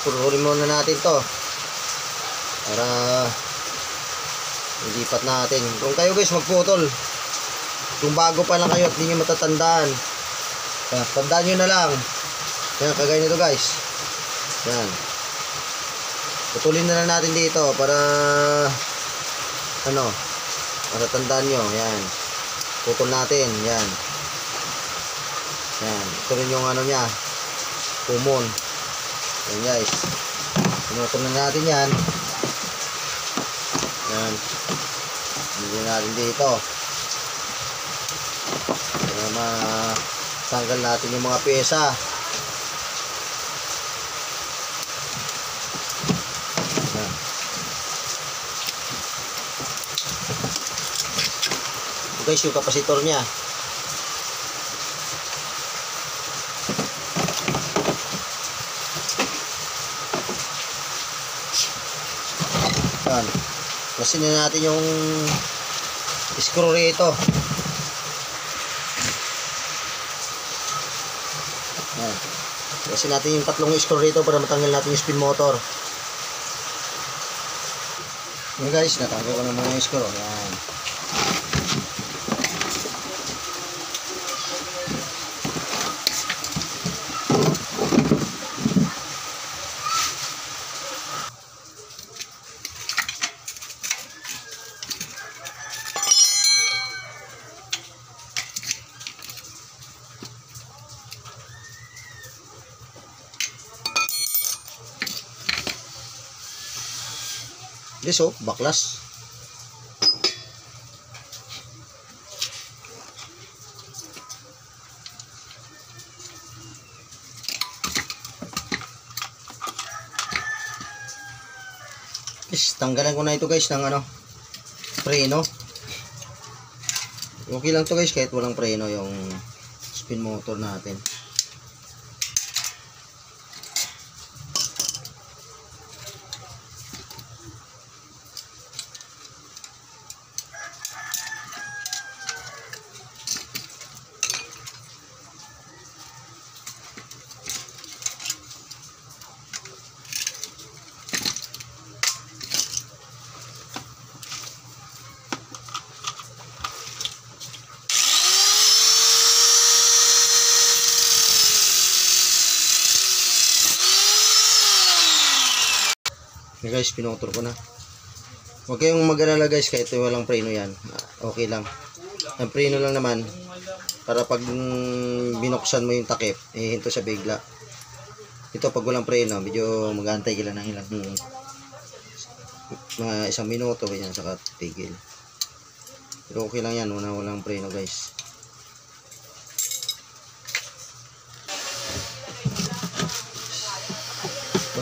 Puro-puro muna natin to para ilipat natin. Kung kayo guys magputol, kung bago pa lang kayo at hindi nyo matatandaan, tandaan nyo na lang. Yan, kagaya nito guys. Yan, putulin na lang natin dito para ano, para tandaan nyo. Yan, putol natin. Yan, yan, ito rin yung ano nya, common. Yan guys, pinutol na natin yan. Yan, hindi natin dito para matanggal natin yung mga pyesa. Yan. Ito guys yung kapasitor nya. Yan, kasi na natin yung screw rito. Yan, kasi natin yung tatlong screw rito para matanggal natin yung spin motor. Yan guys, natanggal ko na muna yung screw. Yan, this oh, baklas. Guys, tanggalan ko na ito guys ng ano, preno. Okay lang to guys kahit walang preno yung spin motor natin. Guys, pinutol ko na. Huwag kayong mag-alala guys kahit walang preno yan. Okay lang. Ang preno lang naman para pag binuksan mo yung takip, hinto sa bigla. Ito pag walang preno, medyo mag-aantay ka lang ng ilang mga isang minuto ganyan saka tigil. Pero okay lang yan, walang preno guys.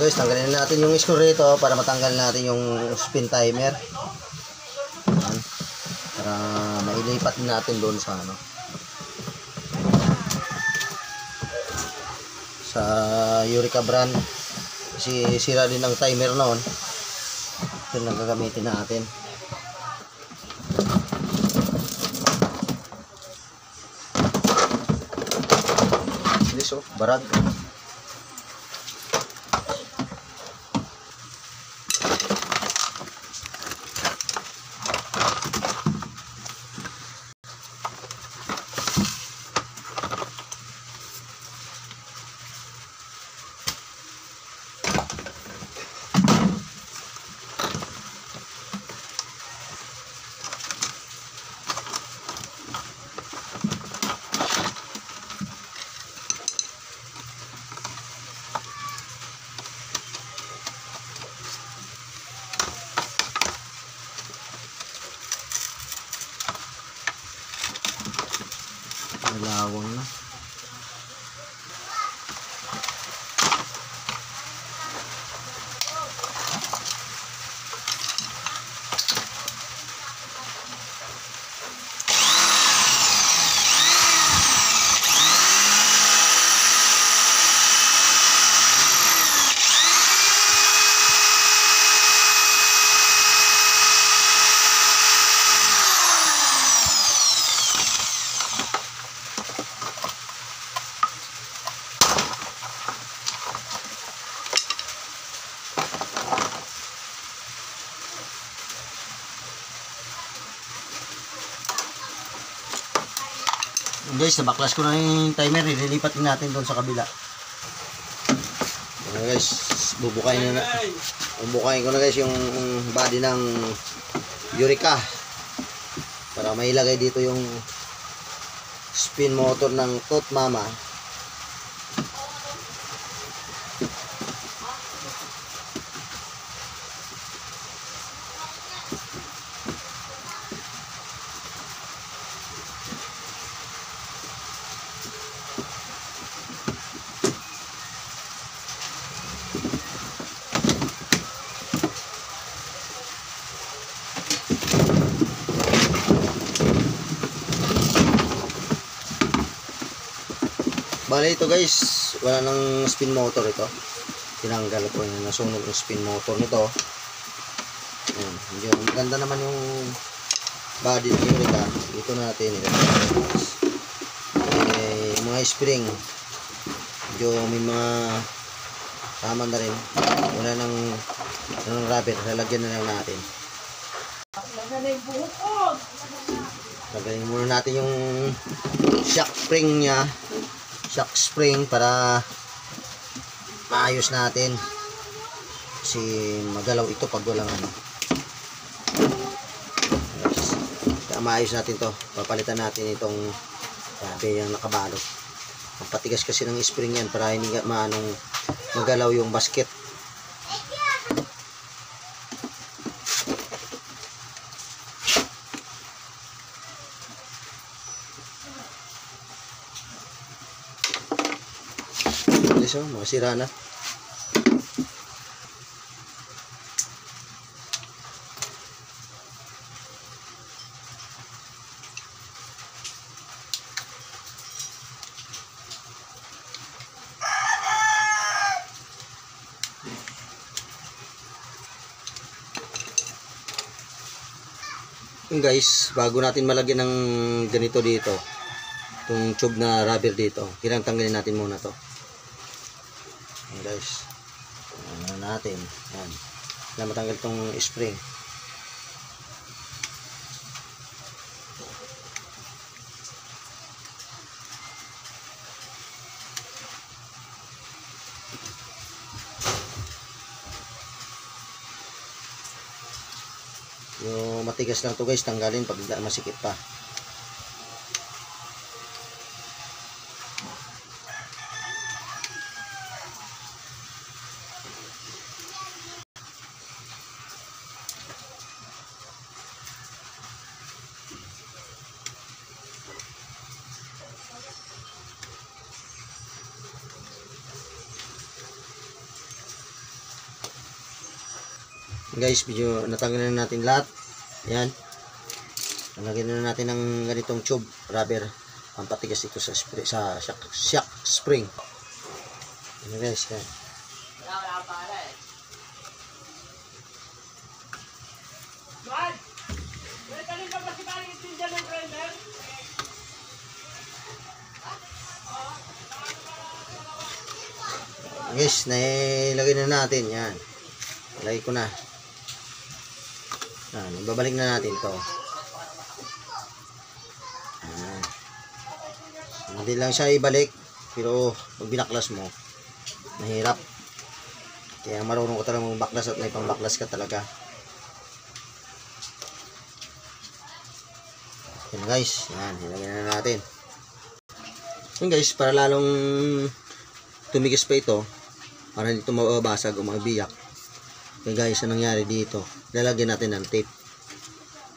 Guys, tanggalin natin yung screw rito para matanggal natin yung spin timer. Ayan. Para mailipat natin doon sa ano, sa Eureka brand. Kasi sira din ang timer noon. Ito lang gagamitin natin. This oh, barag. Malawang na. Guys, nabaklas ko na yung timer. Nililipat din natin doon sa kabila. Guys, bubukayin ko na guys yung body ng Eureka para mailagay dito yung spin motor ng Tot Mama. Bale ito guys, wala nang spin motor ito. Tinanggal ko yung nasunog yung spin motor nito. Ayan, medyo maganda naman yung body ng Eureka. Ito natin mga spring. Medyo may mga tama na rin. Wala nang rubber, lalagyan na lang natin. Lagyan muna natin yung shock spring nya. Shock spring para maayos natin kasi magalaw ito pag walang ano. Kaya maayos natin to, papalitan natin itong sabi yung nakabalot. Ang patigas kasi ng spring yan para hindi maanong magalaw yung basket. So, masira na. Yung guys, bago natin malagyan ng ganito dito, itong tube na rubber dito, kailangan tanggalin natin muna to. Ayan guys, ano natin, yan, na matanggal itong spring. Yung matigas lang to guys, tanggalin pag masikip pa. Guys, medyo natanggalan na natin lahat. Ayan. Nalagyan na natin ng ganitong tube rubber pampatigas ito sa spring, sa shock spring. Ayan guys, yan. Guys, nailagay na natin yan. Lagay ko na. Babalik na natin to. Hindi lang siya ibalik, pero pag binaklas mo, mahirap. Kaya marunong ko talaga magbaklas at may pangbaklas ka talaga. Yan guys, yan, ilagay na natin. Yan guys, para lalong tumigis pa ito, para hindi ito mababasag o mabiyak. Okay guys, anong nangyari dito? Lalagyan natin ng tape.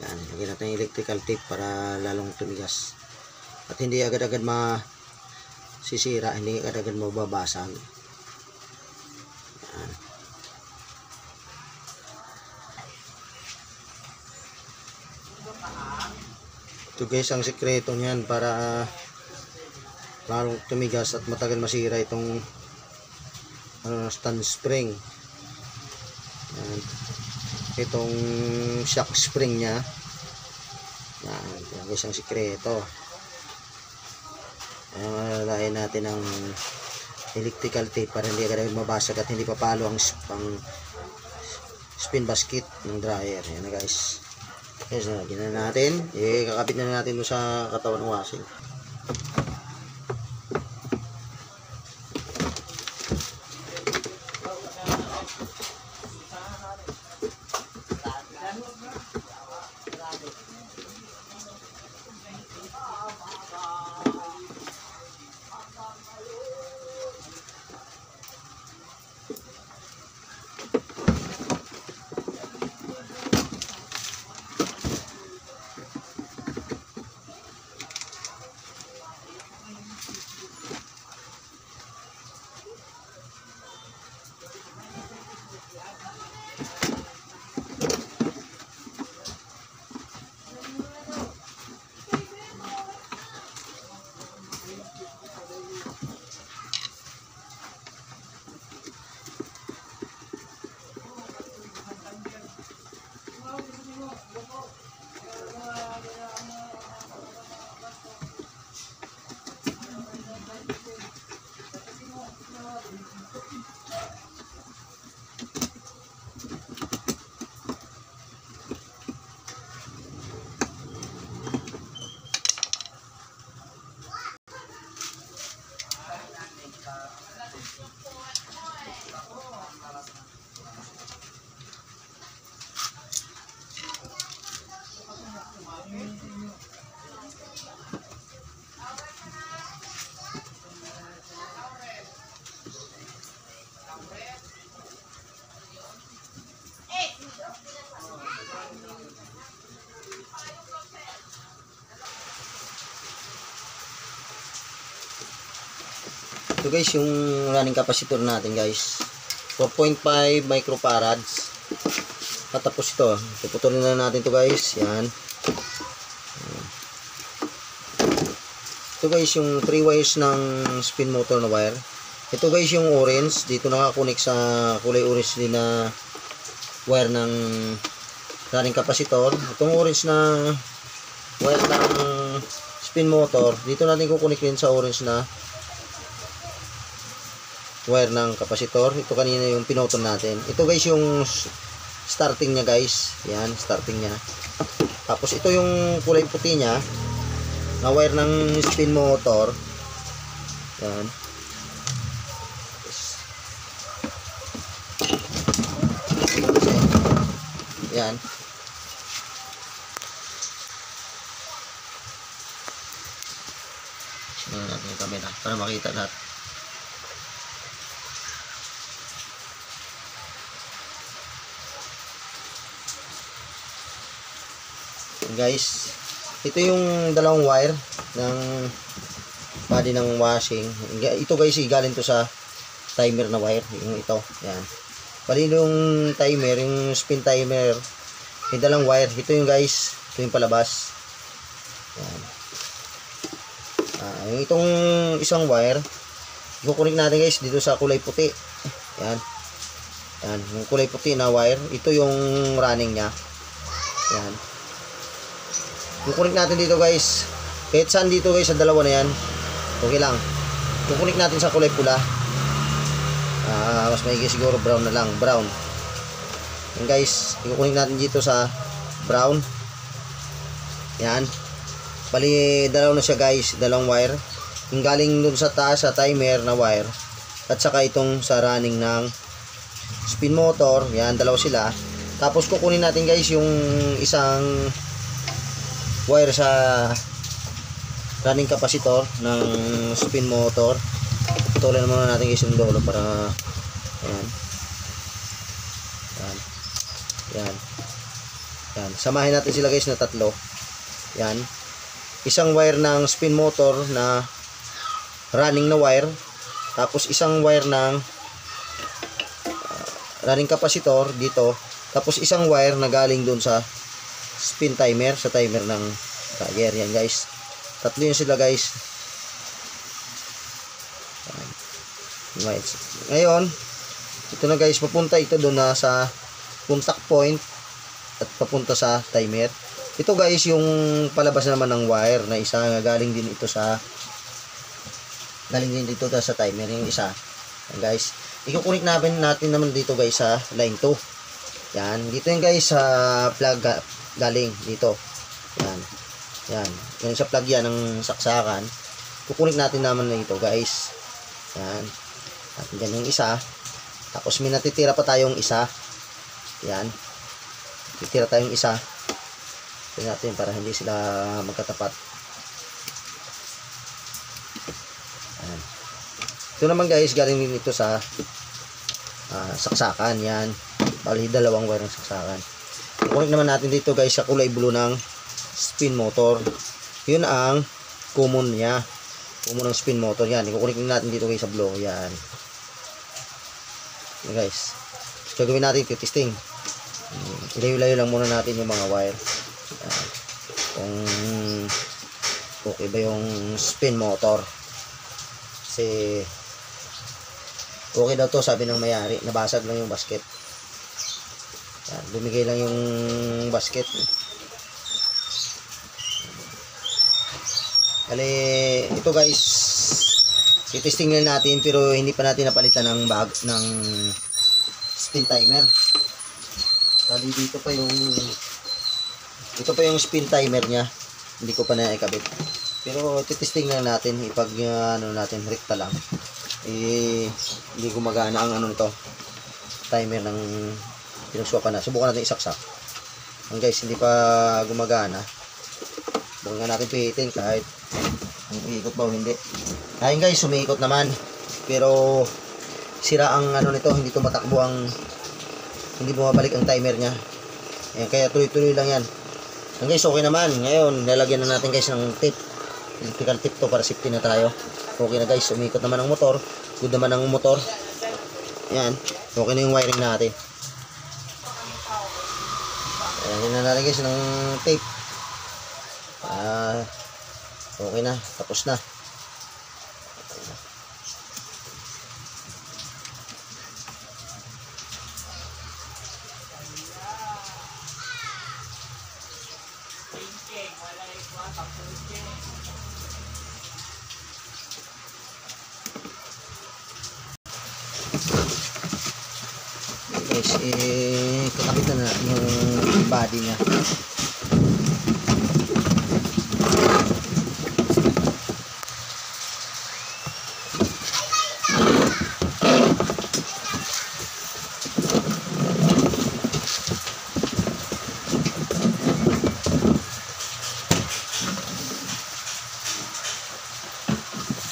Yan, lagyan natin ng electrical tape para lalong tumigas. At hindi agad-agad masisira, hindi agad-agad mababasag. Yan. Ito guys, ang sekreto niyan para lalong tumigas at matagal masira itong stand spring. Yan. Itong shock spring nya. Yan guys, ang sikreto. Lalagyan natin ng electrical tape para hindi agad mabasag at hindi papalo ang spin basket ng dryer. Yan na guys. Guys, lagyan na natin. Kakapit na natin sa katawan ng washing. Ito guys yung running capacitor natin guys. 4.5 microfarads. At tapos ito, puputulin na natin ito guys. Yan. Ito guys yung 3 wires ng spin motor na wire. Ito guys yung orange. Dito nakakunik sa kulay orange din na wire ng running capacitor. Itong orange na wire ng spin motor, dito natin kukunik sa orange na wire ng capacitor. Ito kanina yung pinotol natin. Ito guys yung starting niya guys. Yan, starting niya. Tapos ito yung kulay puti niya na wire ng spin motor. Yan. Yan. Tingnan natin yung camera para makita lahat. Guys, ito yung dalawang wire ng body ng washing. Ito guys, galing to sa timer na wire, yung ito. Yan. Bali yung timer, yung spin timer, may dalawang wire. Ito yung guys, ito yung palabas. Yan. Yung itong isang wire, i-connect natin guys dito sa kulay puti. Yan. Yan, yung kulay puti na wire, ito yung running nya. Yan. I-connect natin dito guys. Kahit saan dito guys, sa dalawa na yan, okay lang. I-connect natin sa kulay pula. Mas maigi siguro brown na lang, brown. Yan guys, i-connect natin dito sa brown. Yan. Bali, dalaw na siya guys, dalawang wire. Yung galing dun sa taas sa timer na wire, at saka itong sa running ng spin motor. Yan, dalaw sila. Tapos kukunin natin guys yung isang wire sa running capacitor ng spin motor. Tutulan muna natin guys yung dulo para ayan. Yan. Yan. Yan. Samahin natin sila guys na tatlo. Yan. Isang wire ng spin motor na running na wire, tapos isang wire ng running capacitor dito, tapos isang wire na galing dun sa spin timer, sa timer ng dryer. Yan guys, tatlo yun sila guys. Right. Ngayon ito na guys, papunta ito doon na sa contact point at papunta sa timer. Ito guys yung palabas naman ng wire na isa, galing din ito sa dito sa timer yung isa. Yan guys, i-connect natin naman dito guys sa line 2. Yan, dito yung guys sa plug galing dito. Yan. Yan, yung sa plug yan ng saksakan. Kukunik natin naman na ito guys. Yan. At dyan yung isa. Tapos may natitira pa tayong isa. Yan. Titira tayong isa. Tingnan natin para hindi sila magkatapat. Yan. Ito naman guys, galing din ito sa saksakan. Yan. Bali, dalawang wire ng saksakan. Kukunik naman natin dito guys sa kulay blue ng spin motor. Yun ang common niya. Common ng spin motor. Yan. Kukunik natin dito guys sa blue. Yan. Yan guys. So, gagawin natin ito testing. Ilayo-layo lang muna natin yung mga wire. Yan. Kung okay ba yung spin motor. Kasi okay daw to, sabi ng mayari. Nabasag lang yung basket. Yan, bumigay lang yung basket. Kali, ito guys, i-testing lang natin pero hindi pa natin napalitan ng bag ng spin timer. Kali dito pa yung spin timer nya. Hindi ko pa naikabit. Pero i-testing lang natin, ipag ano natin, rekta lang. Hindi gumagana ang ano nito, timer ng pinagsuwapan na. Subukan natin isaksak. Ang guys, hindi pa gumagana. Subukan natin pihitin kahit umiikot ba o hindi. Ayun guys, umiikot naman. Pero sira ang ano nito, hindi tumatakbo ang, hindi bumabalik ang timer nya. Ayan, kaya tuloy-tuloy lang yan. Ang guys, okay naman. Ngayon, lalagyan na natin guys ng tape. electrical tip to para safety na tayo. Okay na guys, umikot naman ang motor. Good naman ang motor. Yan, okay na yung wiring natin. Ayan na natin guys ng tape. Okay na, tapos na. Guys, kakabit na natin yung body niya.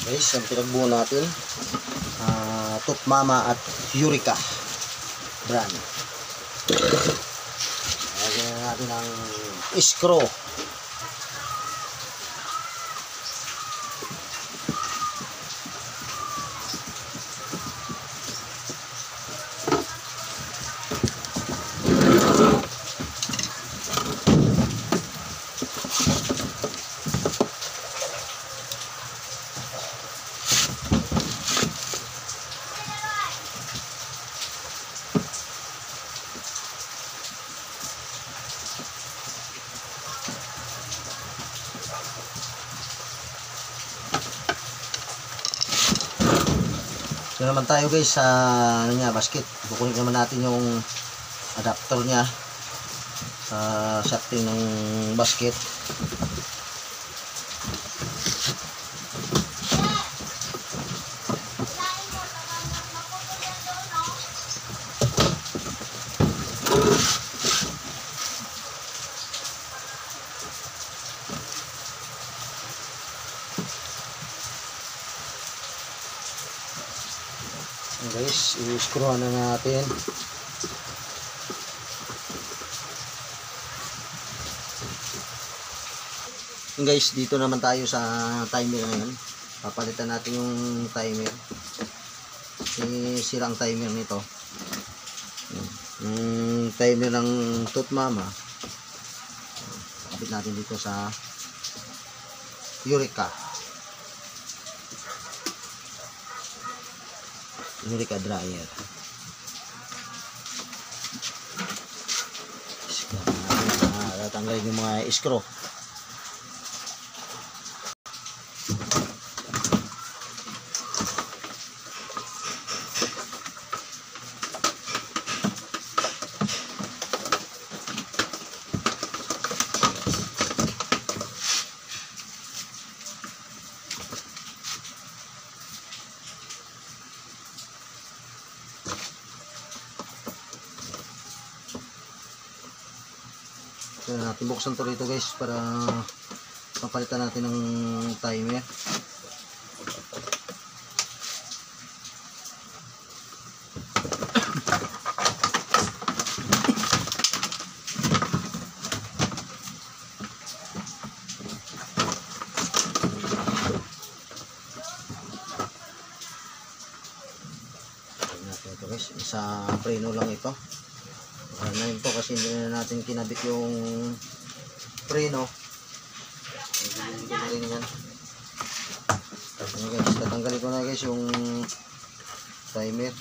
Guys, ang pinagbuo natin Tutmama at Eureka brand. Lagyan na natin ang screw. So naman tayo guys sa ano niya, basket. Kukunin naman natin yung adapter niya sa shafting ng basket. Guys, i-screwan na natin. Guys, dito naman tayo sa timer ngayon. Papalitan natin yung timer. Sira ang timer nito. Yung timer ng Tutmama. Kapit natin dito sa Eureka. Eureka dryer. Tatanggalin yung mga screw. So, natin buksan to rito guys para papalitan natin ng timer. Natin ito guys, isa preno lang ito. Na ito kasi hindi na natin kinabit yung preno. Hindi na rin yan. Okay guys, tatanggalin ko na guys yung timer.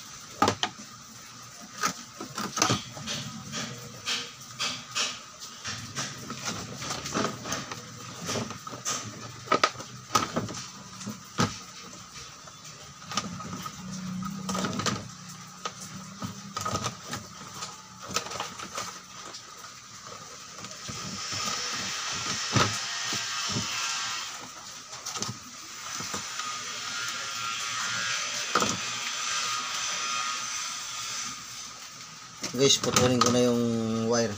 Guys, putulin ko na yung wire.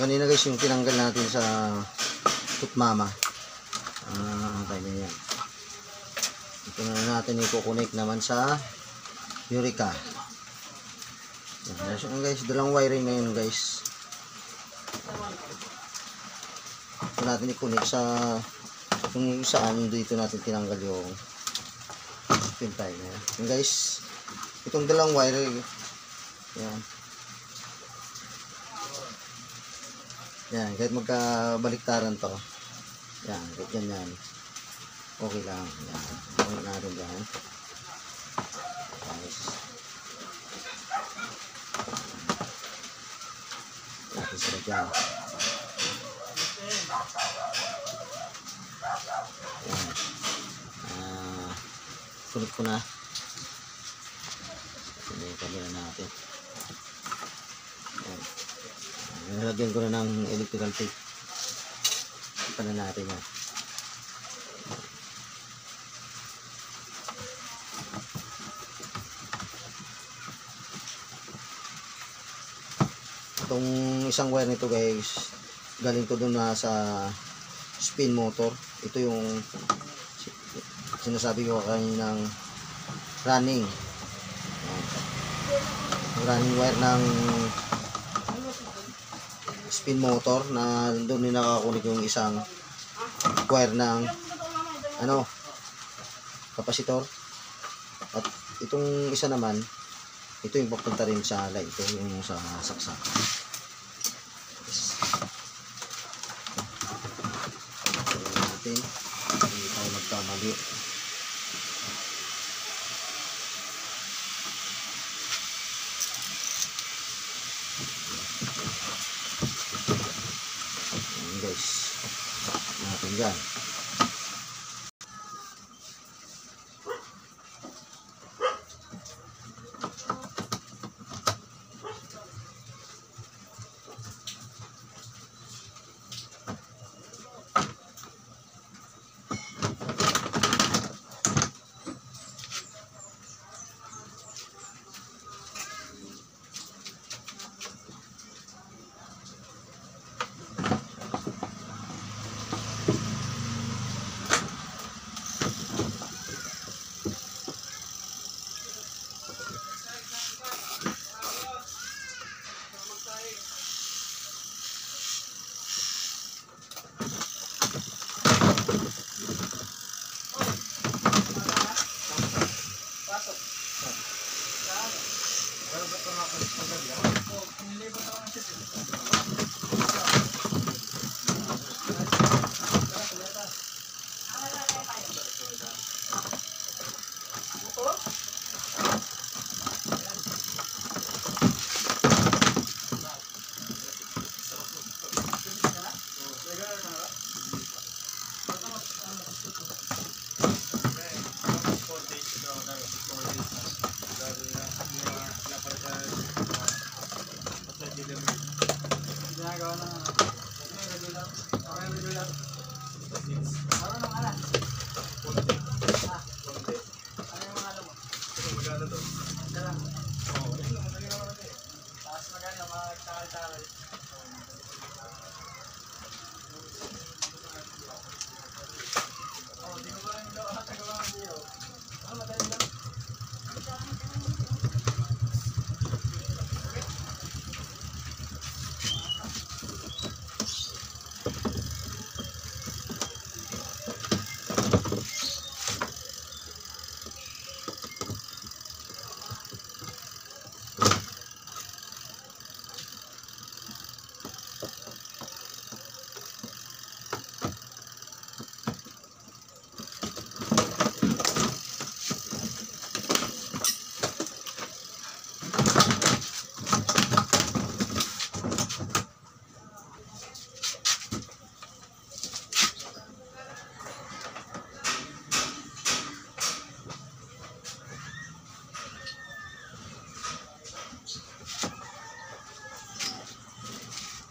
Ganina guys yung tinanggal natin sa Tutmama. Okay na yan. Ito na natin i-connect naman sa Eureka. Yan. So, guys, dalang wiring na yun guys. Ito natin i-connect sa kung saan dito natin tinanggal yung pin tayo na yan guys. Itong dalang wire yan. Yan, kahit magkabaliktaran to. Yan, kahit ganyan. Okay lang. Yan. Okay natin yan. Guys. Natin sila dyan. Yan. Kulit ko na. Hindi, kamera natin. Yan. Nilagyan ko na ng electrical tape. Ipan na natin yan. Itong isang wire nito guys, galing to doon na sa spin motor. Ito yung sinasabi ko kaninang running. Running wire ng spin motor na doon din nakakunik yung isang wire ng kapasitor. At itong isa naman, ito yung papunta rin sa light, ito yung sa saksak. Natin, hindi tayo magkamali. Guys, natin dyan.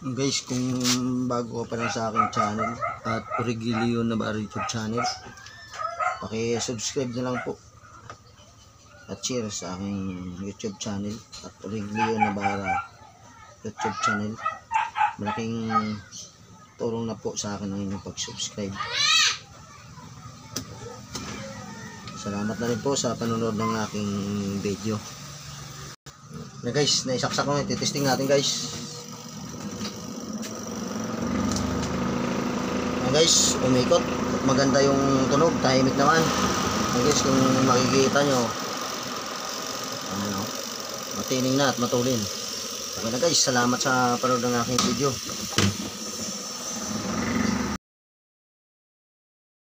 Guys, kung bago ka pa lang sa aking channel at Origilio Navarro YouTube channel, paki-subscribe na lang po at share sa aking YouTube channel at Origilio Navarro YouTube channel. Malaking tulong na po sa akin ang inyong pag-subscribe. Salamat na rin po sa panonood ng aking video. Na guys, naisaksak ko na, titesting natin guys. Ayan guys, umikot. Maganda yung tunog, tahimik naman. Ayan guys, kung makikita nyo, ano, matining na at matulin. Okay na guys, salamat sa panood ng aking video.